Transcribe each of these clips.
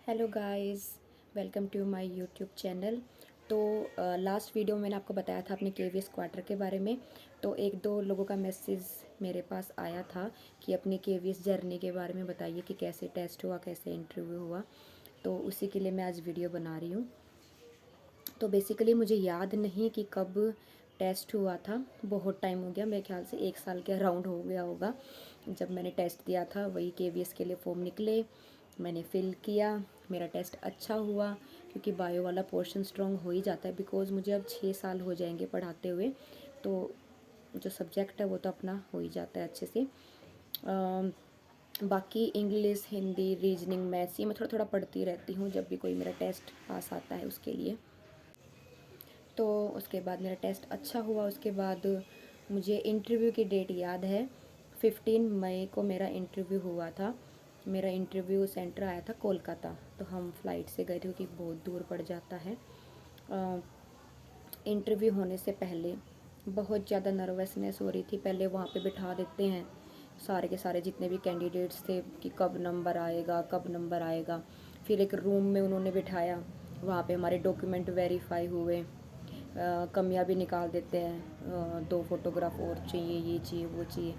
Hello guys, welcome to my YouTube channel. तो last video में मैंने आपको बताया था अपने केवीएस क्वार्टर के बारे में। तो एक दो लोगों का मैसेज मेरे पास आया था कि अपनी केवीएस जर्नी के बारे में बताइए कि कैसे टेस्ट हुआ, कैसे इंटरव्यू हुआ। तो उसी के लिए मैं आज वीडियो बना रही हूँ। तो बेसिकली मुझे याद नहीं कि कब टेस्ट हुआ था, बहुत टाइम हो गया, मेरे ख्याल से 1 साल के अराउंड हो गया होगा जब मैंने टेस्ट दिया था। वही केवीएस के लिए फॉर्म निकले, मैंने फ़िल किया, मेरा टेस्ट अच्छा हुआ क्योंकि बायो वाला पोर्शन स्ट्रॉन्ग हो ही जाता है। बिकॉज़ मुझे अब 6 साल हो जाएंगे पढ़ाते हुए, तो जो सब्जेक्ट है वो तो अपना हो ही जाता है अच्छे से। बाकी इंग्लिश, हिंदी, रीजनिंग, मैथ्स ये मैं थोड़ा थोड़ा पढ़ती रहती हूँ जब भी कोई मेरा टेस्ट पास आता है उसके लिए। तो उसके बाद मेरा टेस्ट अच्छा हुआ। उसके बाद मुझे इंटरव्यू की डेट याद है, 15 मई को मेरा इंटरव्यू हुआ था। मेरा इंटरव्यू सेंटर आया था कोलकाता, तो हम फ़्लाइट से गए थे क्योंकि बहुत दूर पड़ जाता है। इंटरव्यू होने से पहले बहुत ज़्यादा नर्वसनेस हो रही थी। पहले वहाँ पे बिठा देते हैं सारे के सारे जितने भी कैंडिडेट्स थे कि कब नंबर आएगा, कब नंबर आएगा। फिर एक रूम में उन्होंने बिठाया, वहाँ पे हमारे डॉक्यूमेंट वेरीफाई हुए। कमियां भी निकाल देते हैं, 2 फोटोग्राफ और चाहिए, ये चाहिए, वो चाहिए।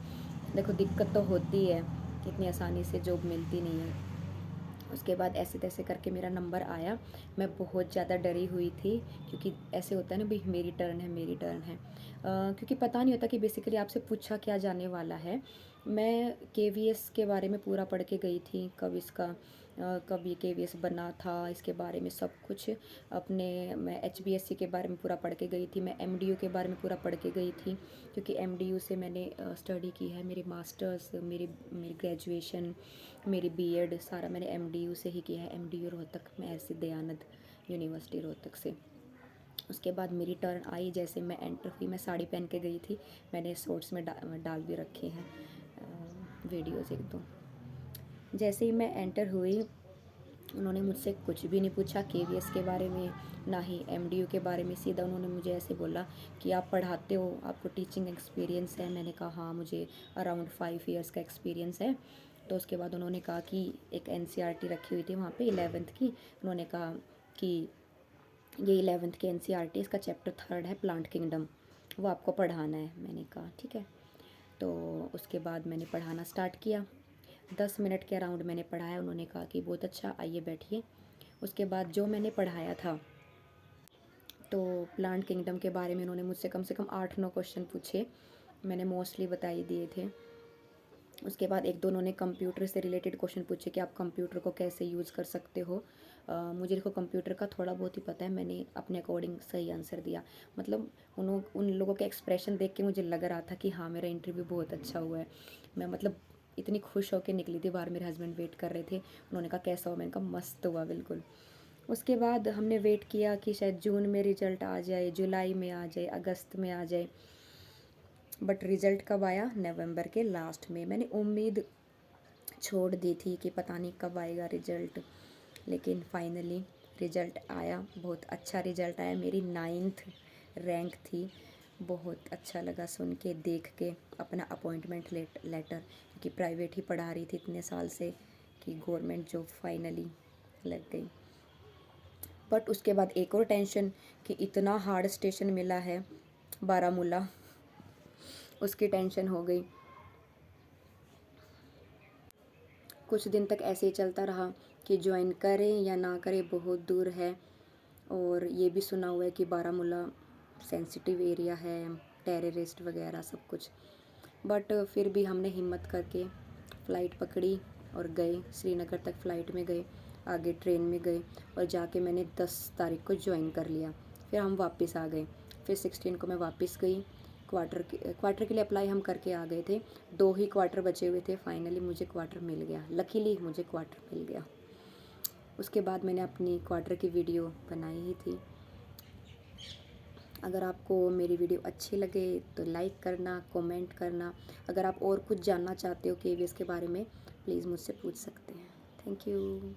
देखो दिक्कत तो होती है, इतनी आसानी से जॉब मिलती नहीं है। उसके बाद ऐसे तैसे करके मेरा नंबर आया। मैं बहुत ज़्यादा डरी हुई थी क्योंकि ऐसे होता है ना, भाई मेरी टर्न है, मेरी टर्न है। क्योंकि पता नहीं होता कि बेसिकली आपसे पूछा क्या जाने वाला है। मैं केवीएस के बारे में पूरा पढ़ के गई थी, कब इसका कब ये केवीएस बना था, इसके बारे में सब कुछ। मैं एचबीएससी के बारे में पूरा पढ़ के गई थी, मैं एमडीयू के बारे में पूरा पढ़ के गई थी क्योंकि एमडीयू से मैंने स्टडी की है। मेरी मास्टर्स, मेरी मेरी ग्रेजुएशन, मेरी बीएड सारा मैंने एमडीयू से ही किया है, एमडीयू रोहतक में, ऐसे दयानंद यूनिवर्सिटी रोहतक से। उसके बाद मेरी टर्न आई, जैसे मैं एंटर हुई, मैं साड़ी पहन के गई थी। मैंने शॉर्ट्स में डाल भी रखे हैं वीडियोज़ एक दो। जैसे ही मैं एंटर हुई, उन्होंने मुझसे कुछ भी नहीं पूछा केवीएस के बारे में, ना ही एमडीयू के बारे में। सीधा उन्होंने मुझे ऐसे बोला कि आप पढ़ाते हो, आपको टीचिंग एक्सपीरियंस है। मैंने कहा हाँ, मुझे अराउंड 5 ईयर्स का एक्सपीरियंस है। तो उसके बाद उन्होंने कहा कि एक एनसीईआरटी रखी हुई थी वहाँ पे 11th की। उन्होंने कहा कि ये 11th की एनसीईआरटी, इसका चैप्टर 3 है प्लांट किंगडम, वो आपको पढ़ाना है। मैंने कहा ठीक है। तो उसके बाद मैंने पढ़ाना स्टार्ट किया। 10 मिनट के अराउंड मैंने पढ़ाया। उन्होंने कहा कि बहुत अच्छा, आइए बैठिए। उसके बाद जो मैंने पढ़ाया था, तो प्लांट किंगडम के बारे में उन्होंने मुझसे कम से कम 8-9 क्वेश्चन पूछे, मैंने मोस्टली बता ही दिए थे। उसके बाद एक दो उन्होंने कंप्यूटर से रिलेटेड क्वेश्चन पूछे कि आप कंप्यूटर को कैसे यूज़ कर सकते हो। मुझे देखो कंप्यूटर का थोड़ा बहुत ही पता है, मैंने अपने अकॉर्डिंग सही आंसर दिया। मतलब उन लोगों के एक्सप्रेशन देख के मुझे लग रहा था कि हाँ, मेरा इंटरव्यू बहुत अच्छा हुआ है। मैं मतलब इतनी खुश होकर निकली थी। बाहर मेरे हस्बैंड वेट कर रहे थे। उन्होंने कहा कैसा हुआ, मैंने कहा मस्त हुआ बिल्कुल। उसके बाद हमने वेट किया कि शायद जून में रिज़ल्ट आ जाए, जुलाई में आ जाए, अगस्त में आ जाए। बट रिज़ल्ट कब आया? नवंबर के लास्ट में। मैंने उम्मीद छोड़ दी थी कि पता नहीं कब आएगा रिज़ल्ट, लेकिन फाइनली रिज़ल्ट आया। बहुत अच्छा रिज़ल्ट आया, मेरी 9th रैंक थी। बहुत अच्छा लगा सुन के, देख के अपना अपॉइंटमेंट लेटर, क्योंकि प्राइवेट ही पढ़ा रही थी इतने साल से, कि गवर्नमेंट जॉब फाइनली लग गई। बट उसके बाद एक और टेंशन कि इतना हार्ड स्टेशन मिला है बारामूला, उसकी टेंशन हो गई। कुछ दिन तक ऐसे ही चलता रहा कि ज्वाइन करें या ना करें, बहुत दूर है। और ये भी सुना हुआ है कि बारामूला सेंसिटिव एरिया है, टेररिस्ट वगैरह सब कुछ। बट फिर भी हमने हिम्मत करके फ़्लाइट पकड़ी और गए, श्रीनगर तक फ़्लाइट में गए, आगे ट्रेन में गए, और जाके मैंने 10 तारीख को ज्वाइन कर लिया। फिर हम वापस आ गए। फिर 16 को मैं वापस गई। क्वार्टर के लिए अप्लाई हम करके आ गए थे, 2 ही क्वार्टर बचे हुए थे। फाइनली मुझे क्वार्टर मिल गया, लकीली मुझे क्वार्टर मिल गया। उसके बाद मैंने अपनी क्वार्टर की वीडियो बनाई ही थी। अगर आपको मेरी वीडियो अच्छी लगे तो लाइक करना, कमेंट करना। अगर आप और कुछ जानना चाहते हो केवीएस के बारे में, प्लीज़ मुझसे पूछ सकते हैं। Thank you.